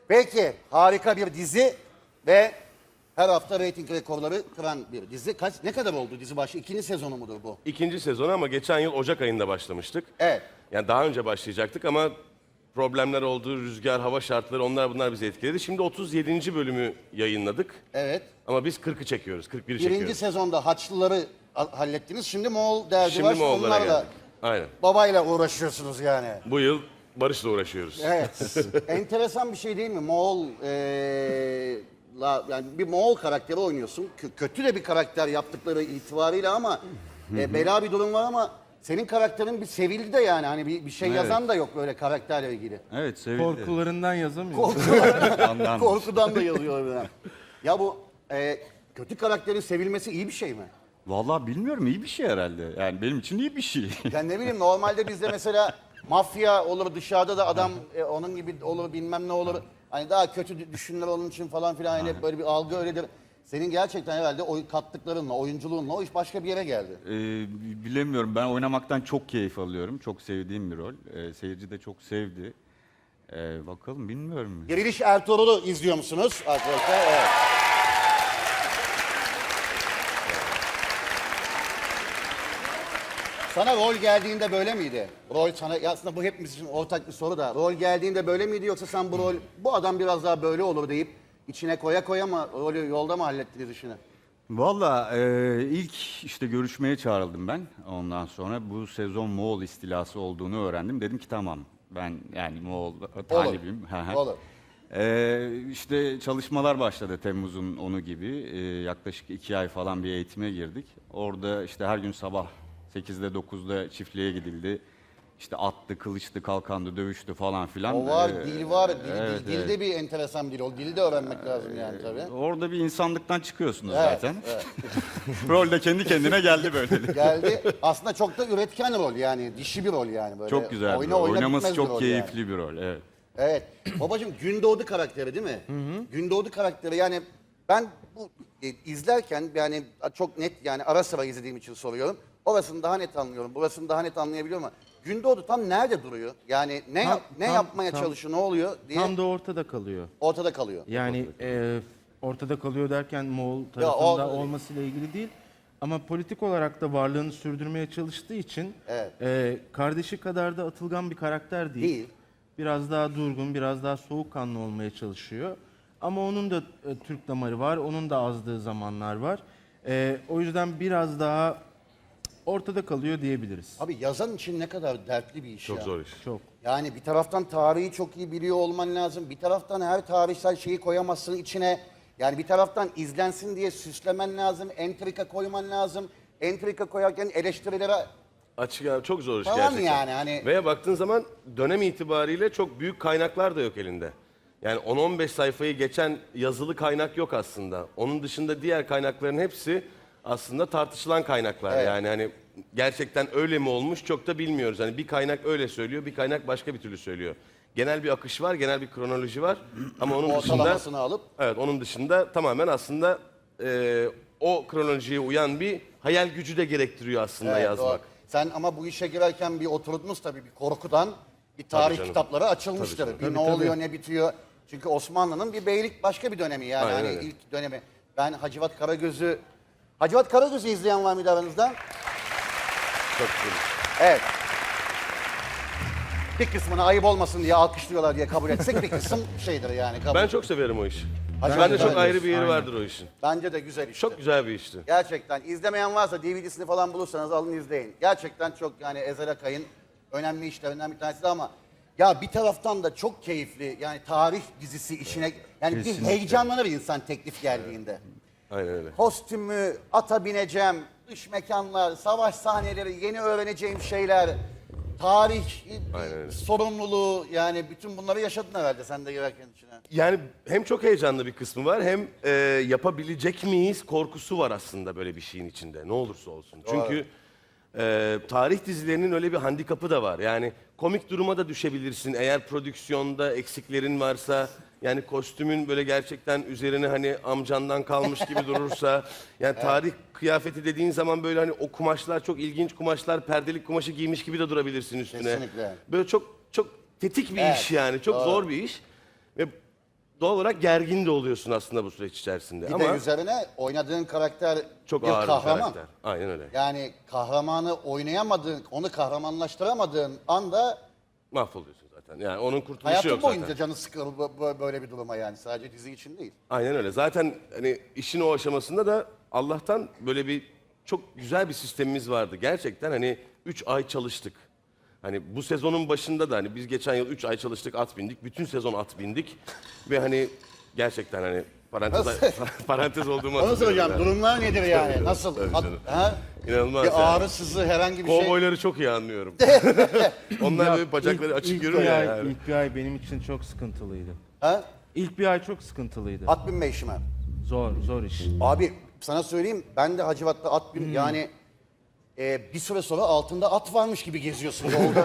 Peki, harika bir dizi ve her hafta reyting rekorları kıran bir dizi. Ne kadar oldu dizi başı? 2. sezonu mudur bu? 2. sezonu ama geçen yıl Ocak ayında başlamıştık. Evet. Yani daha önce başlayacaktık ama problemler oldu, rüzgar, hava şartları bunlar bizi etkiledi. Şimdi 37. bölümü yayınladık. Evet. Ama biz 40'ı çekiyoruz, 41'i Birinci çekiyoruz. sezonda Haçlıları hallettiniz. Şimdi Moğol derdi Şimdi var. Moğollara Onlarla geldik. Aynen. babayla uğraşıyorsunuz yani. Bu yıl Barış'la uğraşıyoruz. Evet. Enteresan bir şey değil mi? Yani bir Moğol karakteri oynuyorsun. Kötü de bir karakter yaptıkları itibariyle ama bela bir durum var ama senin karakterin bir sevildi de yani. Hani bir şey yazan da yok böyle karakterle ilgili. Evet, sevildi. Korkularından yazamıyor. Ondan. Korkudan da yazıyor öyle. Ya bu kötü karakterin sevilmesi iyi bir şey mi? Vallahi bilmiyorum, iyi bir şey herhalde. Yani benim için iyi bir şey. Yani ne bileyim normalde bizde mesela mafya olur dışarıda da adam onun gibi olur bilmem ne olur. Hani daha kötü düşünürler onun için falan filan hani böyle bir algı öyledir. Senin gerçekten herhalde kattıklarınla, oyunculuğunla o iş başka bir yere geldi. Bilemiyorum, ben oynamaktan çok keyif alıyorum. Çok sevdiğim bir rol. Seyirci de çok sevdi. Bakalım, bilmiyorum. Diriliş Ertuğrul'u izliyor musunuz arkadaşlar? Evet. Sana rol geldiğinde böyle miydi? Rol sana, ya aslında bu hepimiz için ortak bir soru da. Rol geldiğinde böyle miydi yoksa sen bu adam biraz daha böyle olur deyip içine koya koya mı rolü yolda mı hallettiniz işini? Vallahi ilk işte görüşmeye çağrıldım ben. Ondan sonra bu sezon Moğol istilası olduğunu öğrendim. Dedim ki tamam, ben yani Moğol talibim. Olur. İşte çalışmalar başladı Temmuz'un 10'u gibi. Yaklaşık 2 ay falan bir eğitime girdik. Orada işte her gün sabah 8'de 9'da çiftliğe gidildi. İşte attı, kılıçtı, kalkandı, dövüştü falan filan. O var, dil var. Dilde evet. bir enteresan dil. O dili de öğrenmek lazım yani tabii. Orada bir insanlıktan çıkıyorsunuz Evet, zaten. Rol de kendi kendine geldi böyle. Geldi. Aslında çok da üretken rol yani. Dişi bir rol yani böyle. Çok güzel bir rol. Oynaması çok keyifli bir rol. Evet. Evet. Babacığım Gündoğdu karakteri değil mi? Gündoğdu karakteri yani ben bu izlerken yani çok net yani ara sıra izlediğim için soruyorum. Orasını daha net anlıyorum. Burasını daha net anlayabiliyorum ama Gündoğdu tam nerede duruyor? Yani ne yapmaya çalışıyor, ne oluyor diye Tam da ortada kalıyor. ortada kalıyor. Yani ortada kalıyor derken Moğol tarafında olmasıyla ilgili değil. Ama politik olarak da varlığını sürdürmeye çalıştığı için kardeşi kadar da atılgan bir karakter değil. Değil. Biraz daha durgun, biraz daha soğukkanlı olmaya çalışıyor. Ama onun da Türk damarı var, onun da azdığı zamanlar var. O yüzden biraz daha ortada kalıyor diyebiliriz. Abi yazan için ne kadar dertli bir iş Çok ya. zor iş. Çok. Yani bir taraftan tarihi çok iyi biliyor olman lazım. Bir taraftan her tarihsel şeyi koyamazsın içine. Yani bir taraftan izlensin diye süslemen lazım. Entrika koyman lazım. Entrika koyarken eleştirilere Açık abi, çok zor iş falan gerçekten. yani hani. Ve baktığın zaman dönem itibariyle çok büyük kaynaklar da yok elinde. Yani 10-15 sayfayı geçen yazılı kaynak yok aslında. Onun dışında diğer kaynakların hepsi aslında tartışılan kaynaklar. Evet. Yani hani gerçekten öyle mi olmuş çok da bilmiyoruz. Hani bir kaynak öyle söylüyor, bir kaynak başka bir türlü söylüyor. Genel bir akış var, genel bir kronoloji var. Ama onun dışında Ortalamasını alıp. evet, onun dışında tamamen aslında o kronolojiye uyan bir hayal gücü de gerektiriyor aslında Evet, yazmak. doğru. Sen ama bu işe girerken bir oturtmuş tabii bir korkudan bir tarih canım. kitapları açılmıştır. Tabii Bir ne oluyor ne bitiyor. Çünkü Osmanlı'nın bir beylik başka bir dönemi yani. Aynen Hani öyle. ilk dönemi. Ben Hacivat Karagöz'ü izleyen var mıydı aranızda? Çok güzel. Evet. Bir kısmını ayıp olmasın diye alkışlıyorlar diye kabul etsek bir kısım şeydir yani. Kabul. Ben çok severim o işi. Hacivat Bende çok Karagöz. ayrı bir yeri Aynen. vardır o işin. Bence de güzel işte. Çok güzel bir işti. Gerçekten izlemeyen varsa DVD'sini falan bulursanız alın izleyin. Gerçekten çok yani Ezel Akay'ın önemli işlerinden bir tanesi de ama ya bir taraftan da çok keyifli yani tarih dizisi işine yani bir heyecanlanır insan teklif geldiğinde. Aynen öyle. Kostümü, ata bineceğim, dış mekanlar, savaş sahneleri, yeni öğreneceğim şeyler, tarih Aynen öyle. sorumluluğu yani bütün bunları yaşadın herhalde sen de girerken içine. Yani hem çok heyecanlı bir kısmı var hem yapabilecek miyiz korkusu var aslında böyle bir şeyin içinde ne olursa olsun. Çünkü tarih dizilerinin öyle bir handikapı da var. Yani komik duruma da düşebilirsin eğer prodüksiyonda eksiklerin varsa. Yani kostümün böyle gerçekten üzerine hani amcandan kalmış gibi durursa. Yani tarih kıyafeti dediğin zaman böyle hani o kumaşlar çok ilginç kumaşlar, perdelik kumaşı giymiş gibi de durabilirsin üstüne. Kesinlikle. Böyle çok tetik bir Evet, iş yani. Çok doğru. zor bir iş. Ve doğal olarak gergin de oluyorsun aslında bu süreç içerisinde. Bir Ama de üzerine oynadığın karakter çok bir ağır bir kahraman. karakter. Aynen öyle. Yani kahramanı oynayamadığın, onu kahramanlaştıramadığın anda Mahvoluyorsun zaten. Yani onun kurtuluşu hayatın yok boyunca zaten. canı sıkılır böyle bir duruma yani. Sadece dizi için değil. Aynen öyle. Zaten hani işin o aşamasında da Allah'tan böyle bir çok güzel bir sistemimiz vardı. Gerçekten hani 3 ay çalıştık. Hani bu sezonun başında da hani biz geçen yıl 3 ay çalıştık, at bindik. Bütün sezon at bindik. Ve hani gerçekten hani parantez olduğumu Onu hatırlıyorum soracağım. yani. Durumlar nedir yani? Nasıl? Tabii canım. Ha? İnanılmaz Bir yani. ağrı, sızı, herhangi bir şey. Kovboyları çok iyi anlıyorum. Onlar böyle bacakları açık görüyor bir ya. ay, Yani. İlk bir ay benim için çok sıkıntılıydı. Ha? İlk bir ay çok sıkıntılıydı. At binme işi mi? Zor iş. Abi sana söyleyeyim, ben de Hacivat'ta at bin yani bir süre sonra altında at varmış gibi geziyorsun yolda.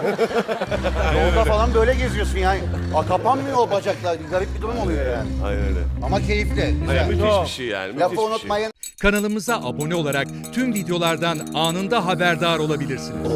Yolda falan böyle geziyorsun yani. Kapanmıyor o bacaklar. Bir garip bir durum oluyor yani. Aynen öyle. Ama keyifli. Aynen, Güzel. müthiş bir şey yani. Müthiş Lafı bir şey. unutmayın. Kanalımıza abone olarak tüm videolardan anında haberdar olabilirsiniz.